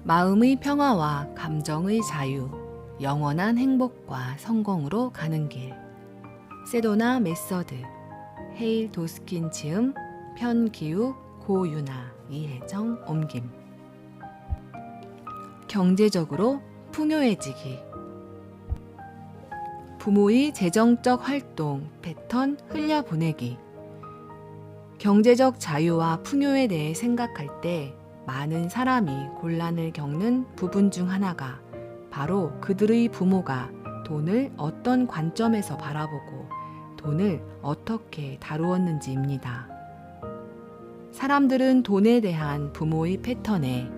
마음의 평화와 감정의 자유, 영원한 행복과 성공으로 가는 길. 세도나 메서드, 헤일 도스킨 지음, 편기욱, 고유나, 이혜정, 옮김. 경제적으로 풍요해지기. 부모의 재정적 활동, 패턴 흘려보내기. 경제적 자유와 풍요에 대해 생각할 때 많은 사람이 곤란을 겪는 부분 중 하나가 바로 그들의 부모가 돈을 어떤 관점에서 바라보고 돈을 어떻게 다루었는지입니다. 사람들은 돈에 대한 부모의 패턴에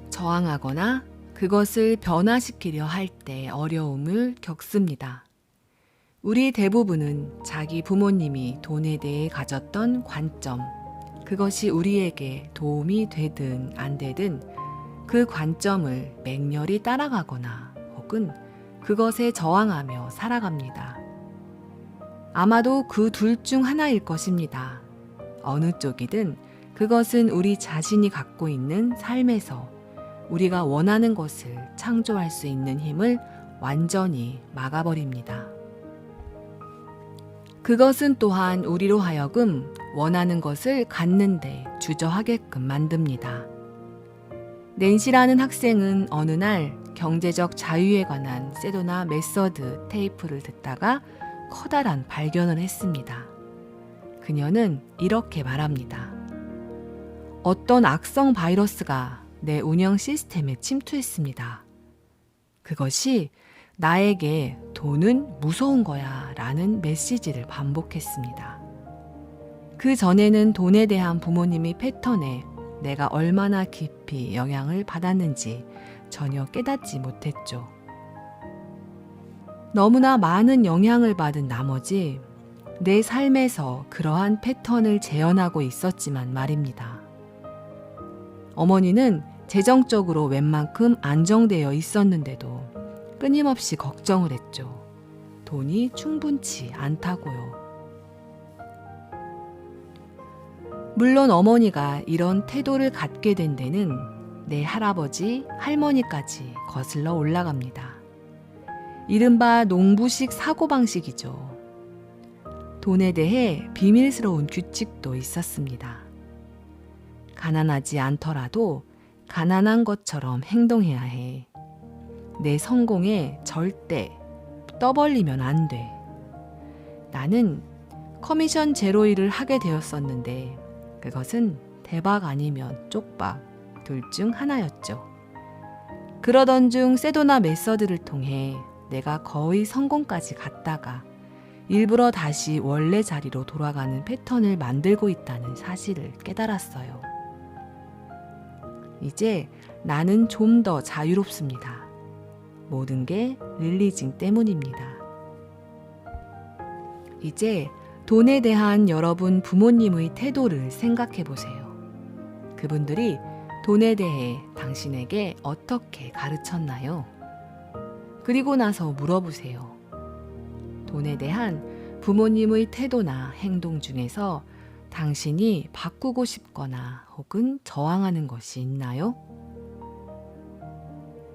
저항하거나 그것을 변화시키려 할 때 어려움을 겪습니다. 우리 대부분은 자기 부모님이 돈에 대해 가졌던 관점, 그것이 우리에게 도움이 되든 안 되든 그 관점을 맹렬히 따라가거나 혹은 그것에 저항하며 살아갑니다. 아마도 그 둘 중 하나일 것입니다. 어느 쪽이든 그것은 우리 자신이 갖고 있는 삶에서 우리가 원하는 것을 창조할 수 있는 힘을 완전히 막아버립니다. 그것은 또한 우리로 하여금 원하는 것을 갖는데 주저하게끔 만듭니다. 낸시라는 학생은 어느 날 경제적 자유에 관한 세도나 메서드 테이프를 듣다가 커다란 발견을 했습니다. 그녀는 이렇게 말합니다. 어떤 악성 바이러스가 내 운영 시스템에 침투했습니다. 그것이 나에게 돈은 무서운 거야 라는 메시지를 반복했습니다. 그 전에는 돈에 대한 부모님의 패턴에 내가 얼마나 깊이 영향을 받았는지 전혀 깨닫지 못했죠. 너무나 많은 영향을 받은 나머지 내 삶에서 그러한 패턴을 재현하고 있었지만 말입니다. 어머니는 재정적으로 웬만큼 안정되어 있었는데도 끊임없이 걱정을 했죠. 돈이 충분치 않다고요. 물론 어머니가 이런 태도를 갖게 된 데는 내 할아버지, 할머니까지 거슬러 올라갑니다. 이른바 농부식 사고방식이죠. 돈에 대해 비밀스러운 규칙도 있었습니다. 가난하지 않더라도 가난한 것처럼 행동해야 해. 내 성공에 절대 떠벌리면 안 돼. 나는 커미션 제로 일을 하게 되었었는데 그것은 대박 아니면 쪽박 둘 중 하나였죠. 그러던 중 세도나 메서드를 통해 내가 거의 성공까지 갔다가 일부러 다시 원래 자리로 돌아가는 패턴을 만들고 있다는 사실을 깨달았어요. 이제 나는 좀 더 자유롭습니다. 모든 게 릴리징 때문입니다. 이제 돈에 대한 여러분 부모님의 태도를 생각해 보세요. 그분들이 돈에 대해 당신에게 어떻게 가르쳤나요? 그리고 나서 물어보세요. 돈에 대한 부모님의 태도나 행동 중에서 당신이 바꾸고 싶거나 혹은 저항하는 것이 있나요?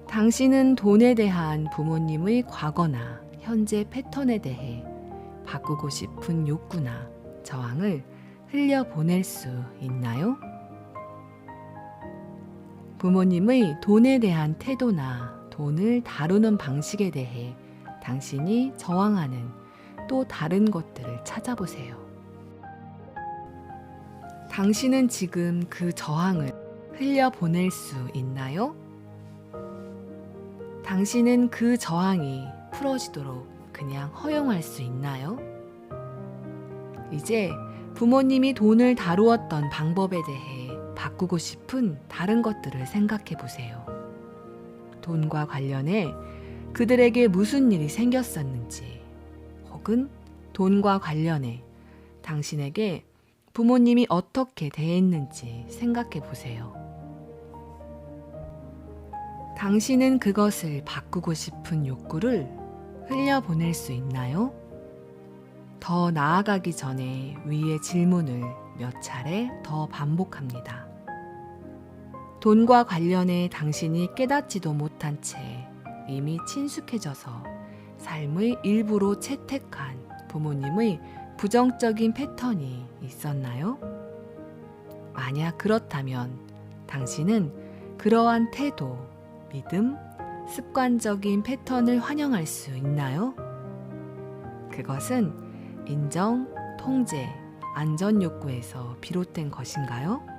당신은 돈에 대한 부모님의 과거나 현재 패턴에 대해 바꾸고 싶은 욕구나 저항을 흘려보낼 수 있나요? 부모님의 돈에 대한 태도나 돈을 다루는 방식에 대해 당신이 저항하는 또 다른 것들을 찾아보세요. 당신은 지금 그 저항을 흘려보낼 수 있나요? 당신은 그 저항이 풀어지도록 그냥 허용할 수 있나요? 이제 부모님이 돈을 다루었던 방법에 대해 바꾸고 싶은 다른 것들을 생각해 보세요. 돈과 관련해 그들에게 무슨 일이 생겼었는지, 혹은 돈과 관련해 당신에게 부모님이 어떻게 대했는지 생각해 보세요. 당신은 그것을 바꾸고 싶은 욕구를 흘려보낼 수 있나요? 더 나아가기 전에 위의 질문을 몇 차례 더 반복합니다. 돈과 관련해 당신이 깨닫지도 못한 채 이미 친숙해져서 삶의 일부로 채택한 부모님의 부정적인 패턴이 있었나요? 만약 그렇다면 당신은 그러한 태도, 믿음, 습관적인 패턴을 환영할 수 있나요? 그것은 인정, 통제, 안전 욕구에서 비롯된 것인가요?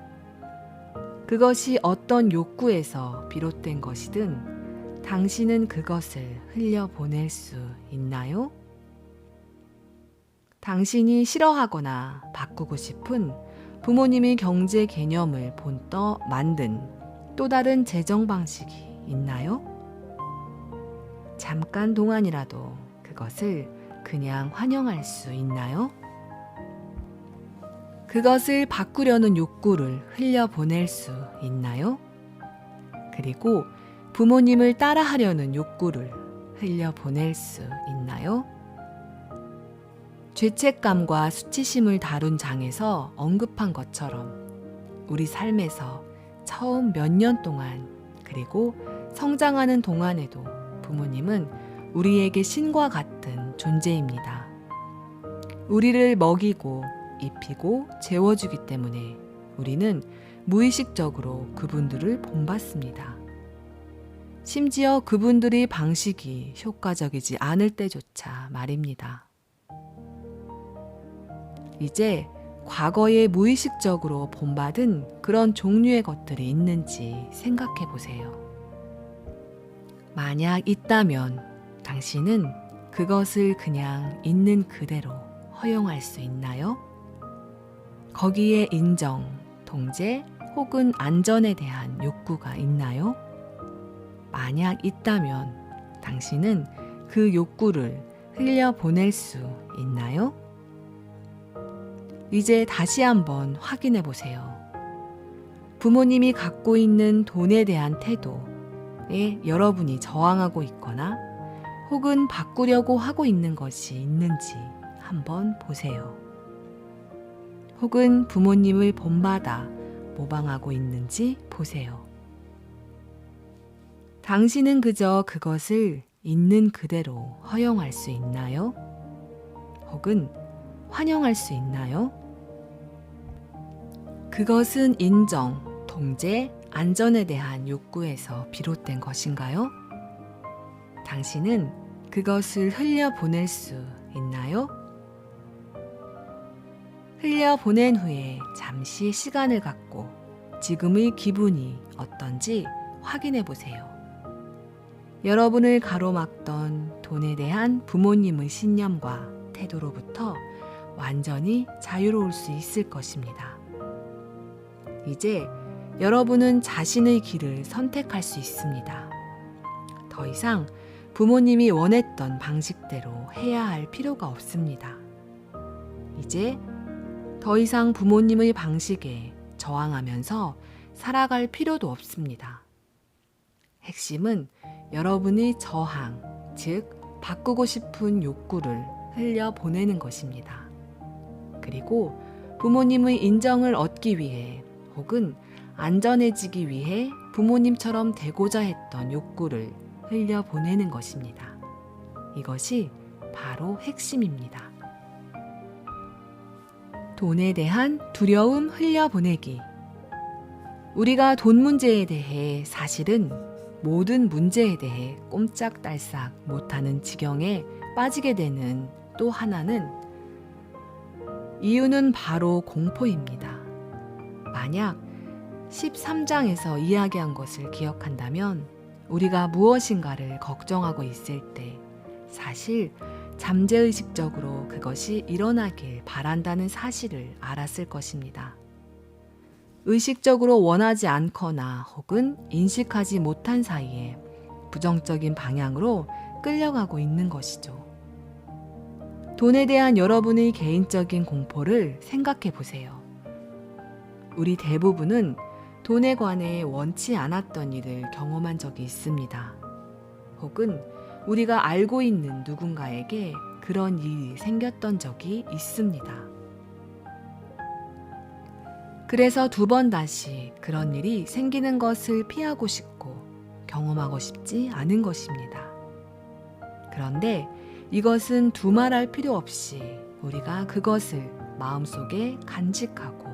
그것이 어떤 욕구에서 비롯된 것이든 당신은 그것을 흘려보낼 수 있나요? 당신이 싫어하거나 바꾸고 싶은 부모님의 경제 개념을 본떠 만든 또 다른 재정 방식이 있나요? 잠깐 동안이라도 그것을 그냥 환영할 수 있나요? 그것을 바꾸려는 욕구를 흘려보낼 수 있나요? 그리고 부모님을 따라하려는 욕구를 흘려보낼 수 있나요? 죄책감과 수치심을 다룬 장에서 언급한 것처럼 우리 삶에서 처음 몇 년 동안 그리고 성장하는 동안에도 부모님은 우리에게 신과 같은 존재입니다. 우리를 먹이고 입히고 재워주기 때문에 우리는 무의식적으로 그분들을 본받습니다. 심지어 그분들의 방식이 효과적이지 않을 때조차 말입니다. 이제 과거에 무의식적으로 본받은 그런 종류의 것들이 있는지 생각해 보세요. 만약 있다면 당신은 그것을 그냥 있는 그대로 허용할 수 있나요? 거기에 인정, 통제 혹은 안전에 대한 욕구가 있나요? 만약 있다면 당신은 그 욕구를 흘려보낼 수 있나요? 이제 다시 한번 확인해 보세요. 부모님이 갖고 있는 돈에 대한 태도에 여러분이 저항하고 있거나 혹은 바꾸려고 하고 있는 것이 있는지 한번 보세요. 혹은 부모님을 본받아 모방하고 있는지 보세요. 당신은 그저 그것을 있는 그대로 허용할 수 있나요? 혹은 환영할 수 있나요? 그것은 인정, 통제, 안전에 대한 욕구에서 비롯된 것인가요? 당신은 그것을 흘려보낼 수 있나요? 흘려보낸 후에 잠시 시간을 갖고 지금의 기분이 어떤지 확인해 보세요. 여러분을 가로막던 돈에 대한 부모님의 신념과 태도로부터 완전히 자유로울 수 있을 것입니다. 이제 여러분은 자신의 길을 선택할 수 있습니다. 더 이상 부모님이 원했던 방식대로 해야 할 필요가 없습니다. 이제 더 이상 부모님의 방식에 저항하면서 살아갈 필요도 없습니다. 핵심은 여러분의 저항, 즉 바꾸고 싶은 욕구를 흘려보내는 것입니다. 그리고 부모님의 인정을 얻기 위해 혹은 안전해지기 위해 부모님처럼 되고자 했던 욕구를 흘려보내는 것입니다. 이것이 바로 핵심입니다. 돈에 대한 두려움 흘려보내기. 우리가 돈 문제에 대해 사실은 모든 문제에 대해 꼼짝달싹 못하는 지경에 빠지게 되는 또 하나는 이유는 바로 공포입니다. 만약 13장에서 이야기한 것을 기억한다면 우리가 무엇인가를 걱정하고 있을 때 사실 잠재의식적으로 그것이 일어나길 바란다는 사실을 알았을 것입니다. 의식적으로 원하지 않거나 혹은 인식하지 못한 사이에 부정적인 방향으로 끌려가고 있는 것이죠. 돈에 대한 여러분의 개인적인 공포를 생각해 보세요. 우리 대부분은 돈에 관해 원치 않았던 일을 경험한 적이 있습니다. 혹은 우리가 알고 있는 누군가에게 그런 일이 생겼던 적이 있습니다. 그래서 두 번 다시 그런 일이 생기는 것을 피하고 싶고 경험하고 싶지 않은 것입니다. 그런데 이것은 두말할 필요 없이 우리가 그것을 마음속에 간직하고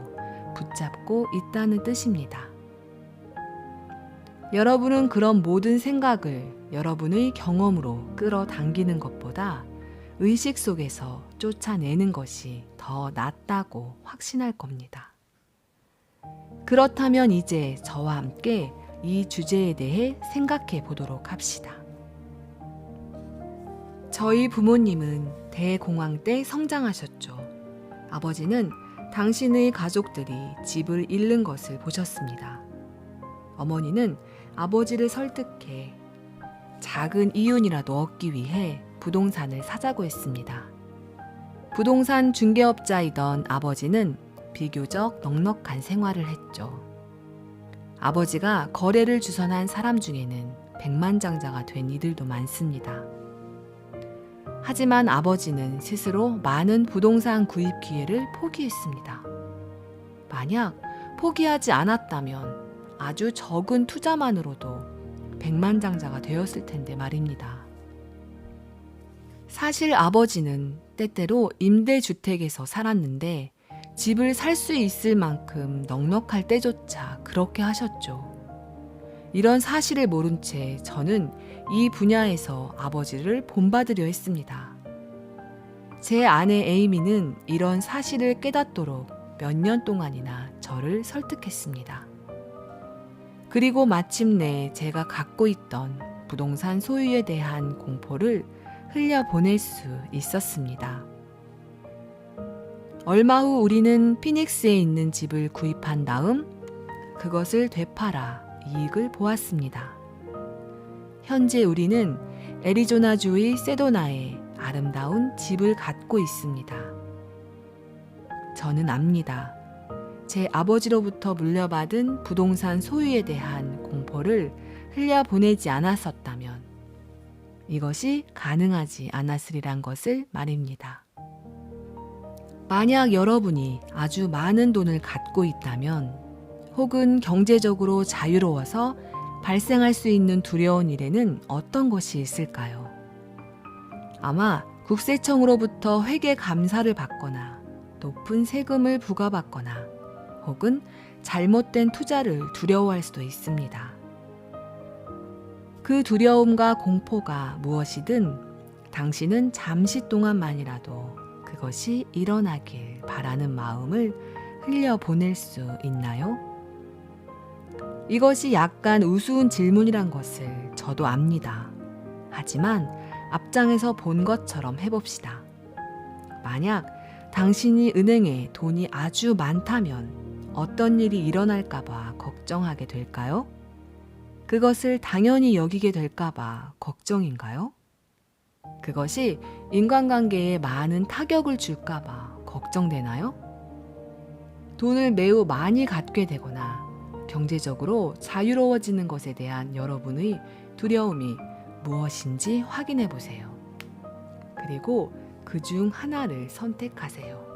붙잡고 있다는 뜻입니다. 여러분은 그런 모든 생각을 여러분의 경험으로 끌어당기는 것보다 의식 속에서 쫓아내는 것이 더 낫다고 확신할 겁니다. 그렇다면 이제 저와 함께 이 주제에 대해 생각해 보도록 합시다. 저희 부모님은 대공황 때 성장하셨죠. 아버지는 당신의 가족들이 집을 잃는 것을 보셨습니다. 어머니는 아버지를 설득해 작은 이윤이라도 얻기 위해 부동산을 사자고 했습니다. 부동산 중개업자이던 아버지는 비교적 넉넉한 생활을 했죠. 아버지가 거래를 주선한 사람 중에는 백만장자가 된 이들도 많습니다. 하지만 아버지는 스스로 많은 부동산 구입 기회를 포기했습니다. 만약 포기하지 않았다면 아주 적은 투자만으로도 백만장자가 되었을 텐데 말입니다. 사실 아버지는 때때로 임대주택에서 살았는데 집을 살 수 있을 만큼 넉넉할 때조차 그렇게 하셨죠. 이런 사실을 모른 채 저는 이 분야에서 아버지를 본받으려 했습니다. 제 아내 에이미는 이런 사실을 깨닫도록 몇 년 동안이나 저를 설득했습니다. 그리고 마침내 제가 갖고 있던 부동산 소유에 대한 공포를 흘려보낼 수 있었습니다. 얼마 후 우리는 피닉스에 있는 집을 구입한 다음 그것을 되팔아 이익을 보았습니다. 현재 우리는 애리조나주의 세도나에 아름다운 집을 갖고 있습니다. 저는 압니다. 제 아버지로부터 물려받은 부동산 소유에 대한 공포를 흘려보내지 않았었다면 이것이 가능하지 않았으리란 것을 말입니다. 만약 여러분이 아주 많은 돈을 갖고 있다면 혹은 경제적으로 자유로워서 발생할 수 있는 두려운 일에는 어떤 것이 있을까요? 아마 국세청으로부터 회계 감사를 받거나 높은 세금을 부과받거나 혹은 잘못된 투자를 두려워할 수도 있습니다. 그 두려움과 공포가 무엇이든 당신은 잠시 동안만이라도 그것이 일어나길 바라는 마음을 흘려보낼 수 있나요? 이것이 약간 우스운 질문이란 것을 저도 압니다. 하지만 앞장에서 본 것처럼 해봅시다. 만약 당신이 은행에 돈이 아주 많다면 어떤 일이 일어날까봐 걱정하게 될까요? 그것을 당연히 여기게 될까봐 걱정인가요? 그것이 인간관계에 많은 타격을 줄까봐 걱정되나요? 돈을 매우 많이 갖게 되거나 경제적으로 자유로워지는 것에 대한 여러분의 두려움이 무엇인지 확인해 보세요. 그리고 그 중 하나를 선택하세요.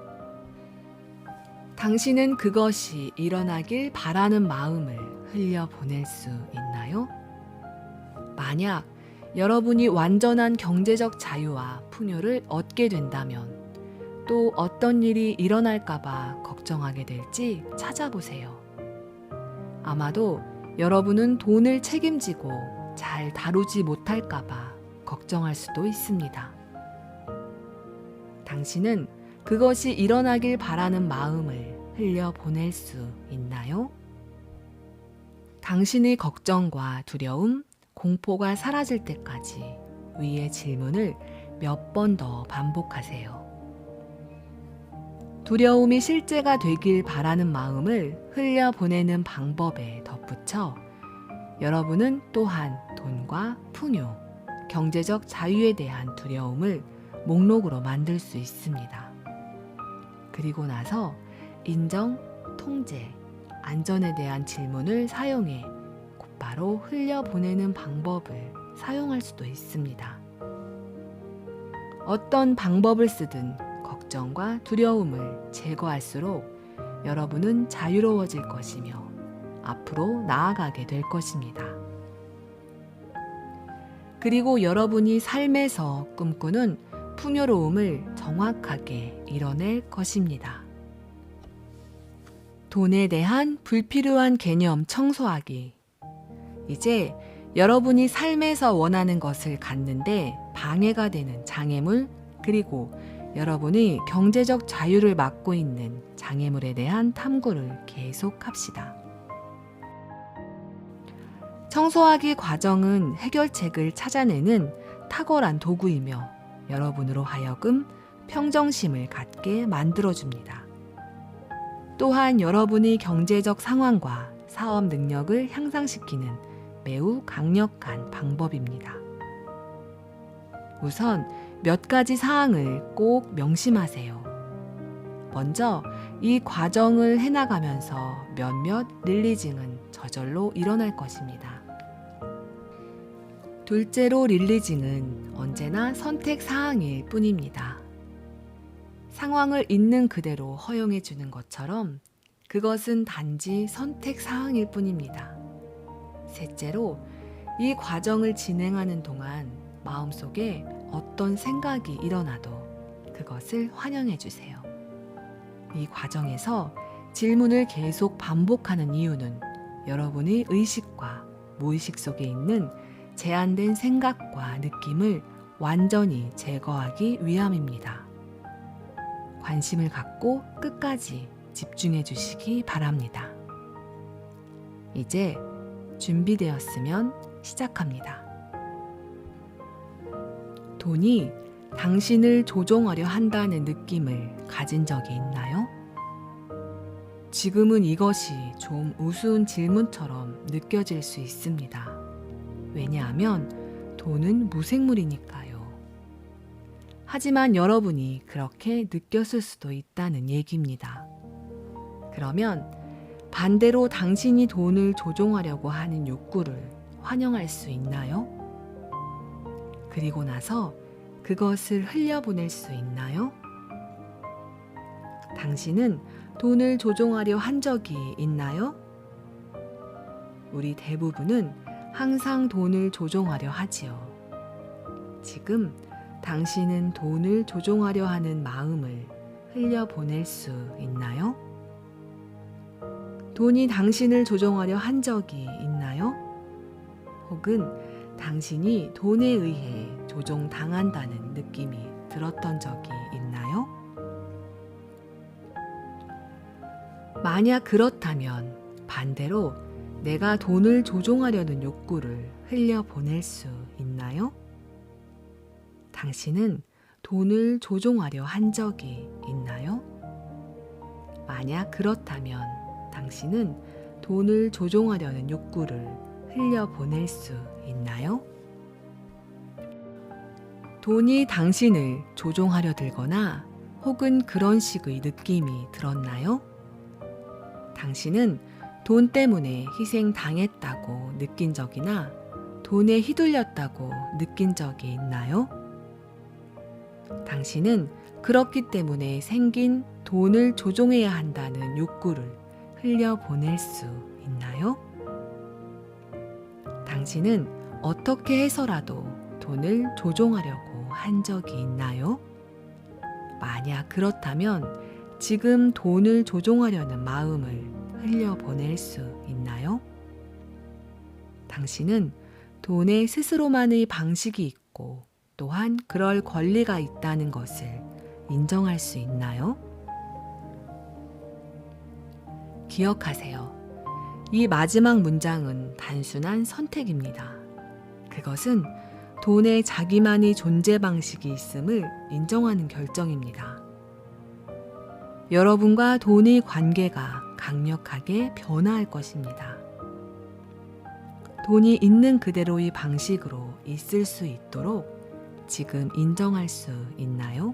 당신은 그것이 일어나길 바라는 마음을 흘려보낼 수 있나요? 만약 여러분이 완전한 경제적 자유와 풍요를 얻게 된다면 또 어떤 일이 일어날까봐 걱정하게 될지 찾아보세요. 아마도 여러분은 돈을 책임지고 잘 다루지 못할까봐 걱정할 수도 있습니다. 당신은 그것이 일어나길 바라는 마음을 흘려보낼 수 있나요? 당신의 걱정과 두려움, 공포가 사라질 때까지 위의 질문을 몇 번 더 반복하세요. 두려움이 실제가 되길 바라는 마음을 흘려보내는 방법에 덧붙여 여러분은 또한 돈과 풍요, 경제적 자유에 대한 두려움을 목록으로 만들 수 있습니다. 그리고 나서 인정, 통제, 안전에 대한 질문을 사용해 곧바로 흘려보내는 방법을 사용할 수도 있습니다. 어떤 방법을 쓰든 걱정과 두려움을 제거할수록 여러분은 자유로워질 것이며 앞으로 나아가게 될 것입니다. 그리고 여러분이 삶에서 꿈꾸는 풍요로움을 정확하게 이뤄낼 것입니다. 돈에 대한 불필요한 개념 청소하기. 이제 여러분이 삶에서 원하는 것을 갖는데 방해가 되는 장애물, 그리고 여러분이 경제적 자유를 막고 있는 장애물에 대한 탐구를 계속합시다. 청소하기 과정은 해결책을 찾아내는 탁월한 도구이며 여러분으로 하여금 평정심을 갖게 만들어줍니다. 또한 여러분의 경제적 상황과 사업 능력을 향상시키는 매우 강력한 방법입니다. 우선 몇 가지 사항을 꼭 명심하세요. 먼저 이 과정을 해나가면서 몇몇 릴리징은 저절로 일어날 것입니다. 둘째로 릴리징은 언제나 선택 사항일 뿐입니다. 상황을 있는 그대로 허용해 주는 것처럼 그것은 단지 선택 사항일 뿐입니다. 셋째로 이 과정을 진행하는 동안 마음속에 어떤 생각이 일어나도 그것을 환영해 주세요. 이 과정에서 질문을 계속 반복하는 이유는 여러분의 의식과 무의식 속에 있는 제한된 생각과 느낌을 완전히 제거하기 위함입니다. 관심을 갖고 끝까지 집중해 주시기 바랍니다. 이제 준비되었으면 시작합니다. 돈이 당신을 조종하려 한다는 느낌을 가진 적이 있나요? 지금은 이것이 좀 우스운 질문처럼 느껴질 수 있습니다. 왜냐하면 돈은 무생물이니까요. 하지만 여러분이 그렇게 느꼈을 수도 있다는 얘기입니다. 그러면 반대로 당신이 돈을 조종하려고 하는 욕구를 환영할 수 있나요? 그리고 나서 그것을 흘려보낼 수 있나요? 당신은 돈을 조종하려 한 적이 있나요? 우리 대부분은 항상 돈을 조종하려 하지요. 지금 당신은 돈을 조종하려 하는 마음을 흘려보낼 수 있나요? 돈이 당신을 조종하려 한 적이 있나요? 혹은 당신이 돈에 의해 조종당한다는 느낌이 들었던 적이 있나요? 만약 그렇다면 반대로 내가 돈을 조종하려는 욕구를 흘려보낼 수 있나요? 당신은 돈을 조종하려 한 적이 있나요? 만약 그렇다면 당신은 돈을 조종하려는 욕구를 흘려보낼 수 있나요? 돈이 당신을 조종하려 들거나 혹은 그런 식의 느낌이 들었나요? 당신은 돈 때문에 희생당했다고 느낀 적이나 돈에 휘둘렸다고 느낀 적이 있나요? 당신은 그렇기 때문에 생긴 돈을 조종해야 한다는 욕구를 흘려보낼 수 있나요? 당신은 어떻게 해서라도 돈을 조종하려고 한 적이 있나요? 만약 그렇다면 지금 돈을 조종하려는 마음을 흘려보낼 수 있나요? 당신은 돈에 스스로만의 방식이 있고 또한 그럴 권리가 있다는 것을 인정할 수 있나요? 기억하세요. 이 마지막 문장은 단순한 선택입니다. 그것은 돈에 자기만의 존재 방식이 있음을 인정하는 결정입니다. 여러분과 돈의 관계가 강력하게 변화할 것입니다. 돈이 있는 그대로의 방식으로 있을 수 있도록 지금 인정할 수 있나요?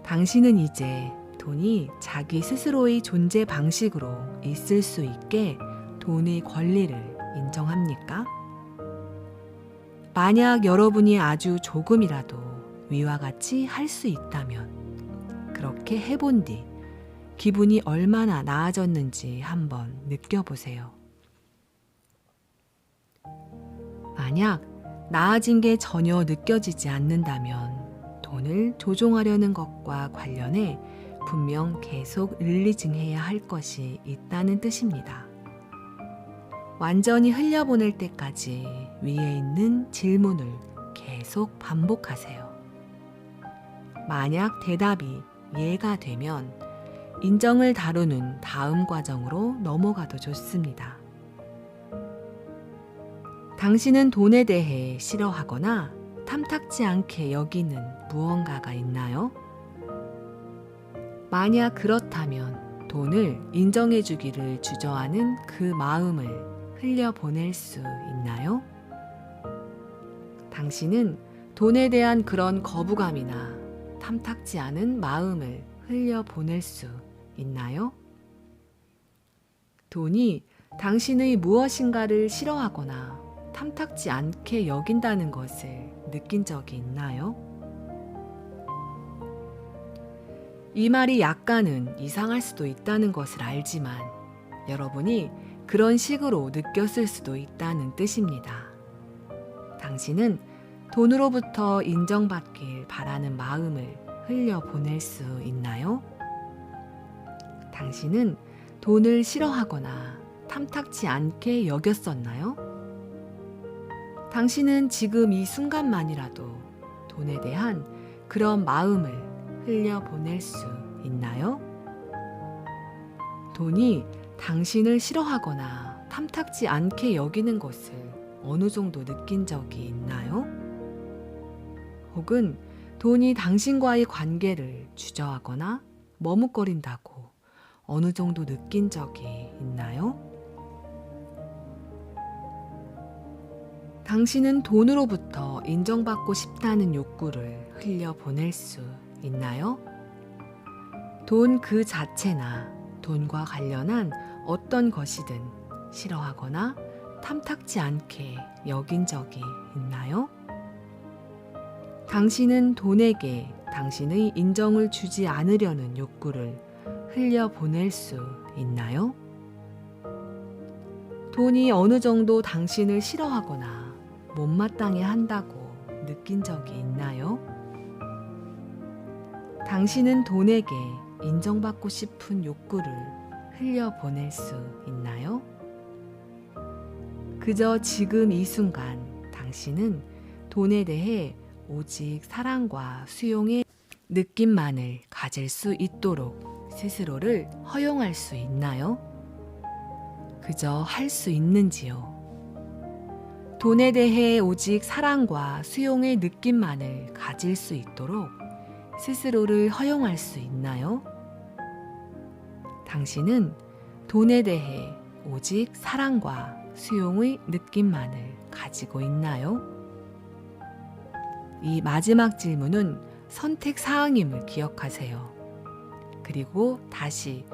당신은 이제 돈이 자기 스스로의 존재 방식으로 있을 수 있게 돈의 권리를 인정합니까? 만약 여러분이 아주 조금이라도 위와 같이 할 수 있다면 그렇게 해본 뒤 기분이 얼마나 나아졌는지 한번 느껴보세요. 만약 나아진 게 전혀 느껴지지 않는다면 돈을 조종하려는 것과 관련해 분명 계속 릴리징해야 할 것이 있다는 뜻입니다. 완전히 흘려보낼 때까지 위에 있는 질문을 계속 반복하세요. 만약 대답이 예가 되면 인정을 다루는 다음 과정으로 넘어가도 좋습니다. 당신은 돈에 대해 싫어하거나 탐탁지 않게 여기는 무언가가 있나요? 만약 그렇다면 돈을 인정해 주기를 주저하는 그 마음을 흘려보낼 수 있나요? 당신은 돈에 대한 그런 거부감이나 탐탁지 않은 마음을 흘려보낼 수 있나요? 돈이 당신의 무엇인가를 싫어하거나 탐탁지 않게 여긴다는 것을 느낀 적이 있나요? 이 말이 약간은 이상할 수도 있다는 것을 알지만 여러분이 그런 식으로 느꼈을 수도 있다는 뜻입니다. 당신은 돈으로부터 인정받길 바라는 마음을 흘려보낼 수 있나요? 당신은 돈을 싫어하거나 탐탁지 않게 여겼었나요? 당신은 지금 이 순간만이라도 돈에 대한 그런 마음을 흘려보낼 수 있나요? 돈이 당신을 싫어하거나 탐탁지 않게 여기는 것을 어느 정도 느낀 적이 있나요? 혹은 돈이 당신과의 관계를 주저하거나 머뭇거린다고 어느 정도 느낀 적이 있나요? 당신은 돈으로부터 인정받고 싶다는 욕구를 흘려보낼 수 있나요? 돈 그 자체나 돈과 관련한 어떤 것이든 싫어하거나 탐탁지 않게 여긴 적이 있나요? 당신은 돈에게 당신의 인정을 주지 않으려는 욕구를 흘려보낼 수 있나요? 돈이 어느 정도 당신을 싫어하거나 못마땅해 한다고 느낀 적이 있나요? 당신은 돈에게 인정받고 싶은 욕구를 흘려보낼 수 있나요? 그저 지금 이 순간 당신은 돈에 대해 오직 사랑과 수용의 느낌만을 가질 수 있도록 스스로를 허용할 수 있나요? 그저 할 수 있는지요? 돈에 대해 오직 사랑과 수용의 느낌만을 가질 수 있도록 스스로를 허용할 수 있나요? 당신은 돈에 대해 오직 사랑과 수용의 느낌만을 가지고 있나요? 이 마지막 질문은 선택 사항임을 기억하세요. 그리고 다시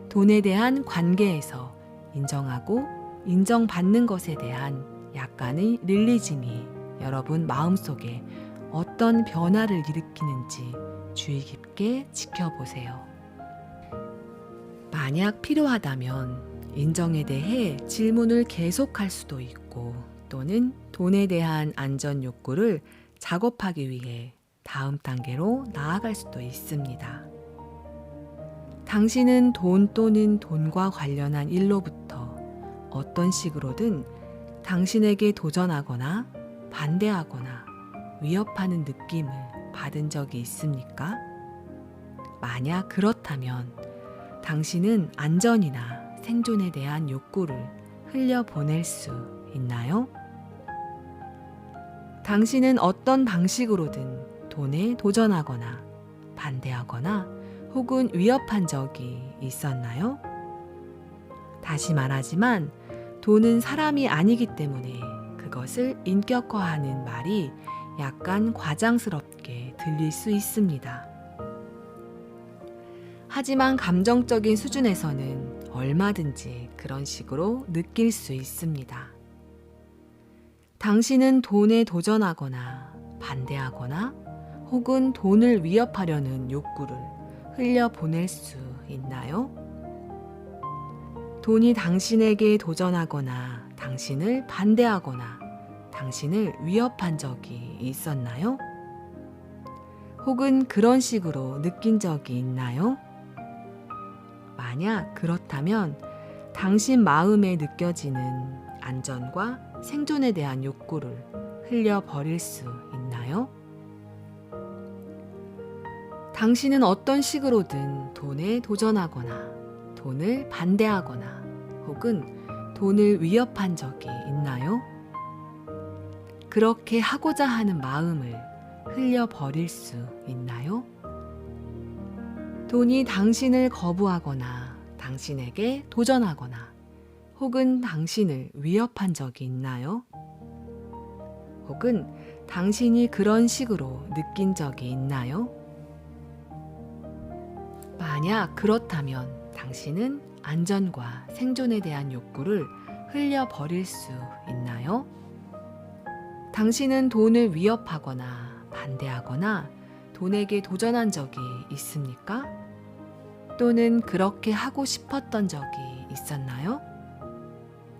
돈에 대한 관계에서 인정하고 인정받는 것에 대한 약간의 릴리징이 여러분 마음속에 어떤 변화를 일으키는지 주의 깊게 지켜보세요. 만약 필요하다면 인정에 대해 질문을 계속할 수도 있고 또는 돈에 대한 안전 욕구를 작업하기 위해 다음 단계로 나아갈 수도 있습니다. 당신은 돈 또는 돈과 관련한 일로부터 어떤 식으로든 당신에게 도전하거나 반대하거나 위협하는 느낌을 받은 적이 있습니까? 만약 그렇다면 당신은 안전이나 생존에 대한 욕구를 흘려보낼 수 있나요? 당신은 어떤 방식으로든 돈에 도전하거나 반대하거나 혹은 위협한 적이 있었나요? 다시 말하지만 돈은 사람이 아니기 때문에 그것을 인격화하는 말이 약간 과장스럽게 들릴 수 있습니다. 하지만 감정적인 수준에서는 얼마든지 그런 식으로 느낄 수 있습니다. 당신은 돈에 도전하거나 반대하거나 혹은 돈을 위협하려는 욕구를 흘려보낼 수 있나요? 돈이 당신에게 도전하거나 당신을 반대하거나 당신을 위협한 적이 있었나요? 혹은 그런 식으로 느낀 적이 있나요? 만약 그렇다면 당신 마음에 느껴지는 안전과 생존에 대한 욕구를 흘려버릴 수 있나요? 당신은 어떤 식으로든 돈에 도전하거나 돈을 반대하거나 혹은 돈을 위협한 적이 있나요? 그렇게 하고자 하는 마음을 흘려버릴 수 있나요? 돈이 당신을 거부하거나 당신에게 도전하거나 혹은 당신을 위협한 적이 있나요? 혹은 당신이 그런 식으로 느낀 적이 있나요? 만약 그렇다면 당신은 안전과 생존에 대한 욕구를 흘려버릴 수 있나요? 당신은 돈을 위협하거나 반대하거나 돈에게 도전한 적이 있습니까? 또는 그렇게 하고 싶었던 적이 있었나요?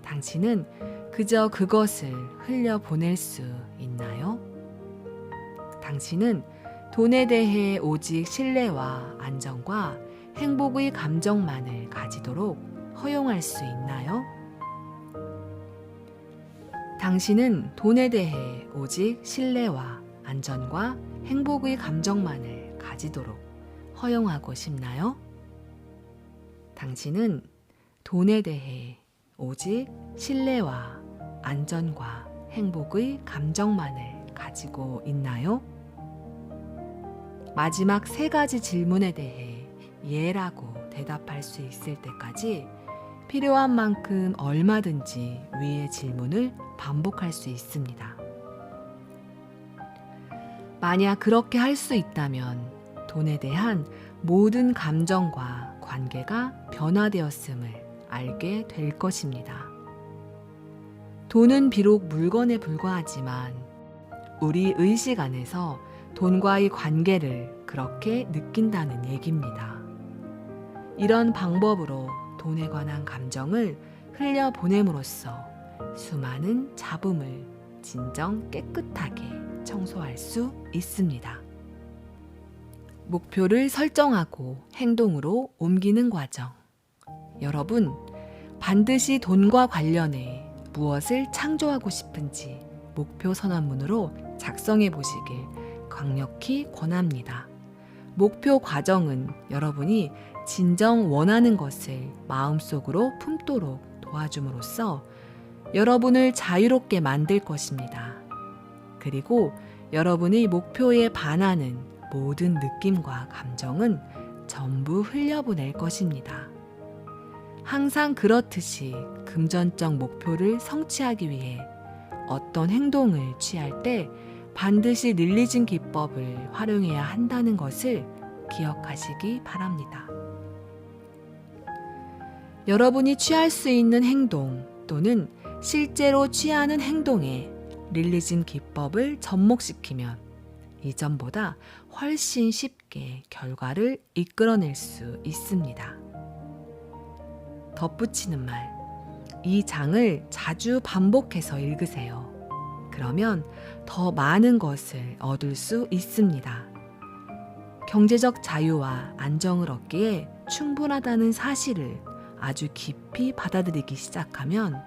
당신은 그저 그것을 흘려보낼 수 있나요? 당신은 돈에 대해 오직 신뢰와 안정과 행복의 감정만을 가지도록 허용할 수 있나요? 당신은 돈에 대해 오직 신뢰와 안전과 행복의 감정만을 가지도록 허용하고 싶나요? 당신은 돈에 대해 오직 신뢰와 안전과 행복의 감정만을 가지고 있나요? 마지막 3가지 질문에 대해 예라고 대답할 수 있을 때까지 필요한 만큼 얼마든지 위의 질문을 반복할 수 있습니다. 만약 그렇게 할 수 있다면 돈에 대한 모든 감정과 관계가 변화되었음을 알게 될 것입니다. 돈은 비록 물건에 불과하지만 우리 의식 안에서 돈과의 관계를 그렇게 느낀다는 얘기입니다. 이런 방법으로 돈에 관한 감정을 흘려보냄으로써 수많은 잡음을 진정 깨끗하게 청소할 수 있습니다. 목표를 설정하고 행동으로 옮기는 과정. 여러분, 반드시 돈과 관련해 무엇을 창조하고 싶은지 목표 선언문으로 작성해 보시길 강력히 권합니다. 목표 과정은 여러분이 진정 원하는 것을 마음속으로 품도록 도와줌으로써 여러분을 자유롭게 만들 것입니다. 그리고 여러분의 목표에 반하는 모든 느낌과 감정은 전부 흘려보낼 것입니다. 항상 그렇듯이 금전적 목표를 성취하기 위해 어떤 행동을 취할 때 반드시 릴리징 기법을 활용해야 한다는 것을 기억하시기 바랍니다. 여러분이 취할 수 있는 행동 또는 실제로 취하는 행동에 릴리징 기법을 접목시키면 이전보다 훨씬 쉽게 결과를 이끌어낼 수 있습니다. 덧붙이는 말, 이 장을 자주 반복해서 읽으세요. 그러면 더 많은 것을 얻을 수 있습니다. 경제적 자유와 안정을 얻기에 충분하다는 사실을 아주 깊이 받아들이기 시작하면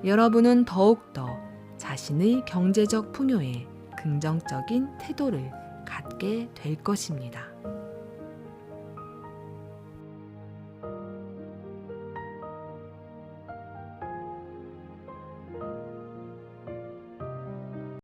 여러분은 더욱더 자신의 경제적 풍요에 긍정적인 태도를 갖게 될 것입니다.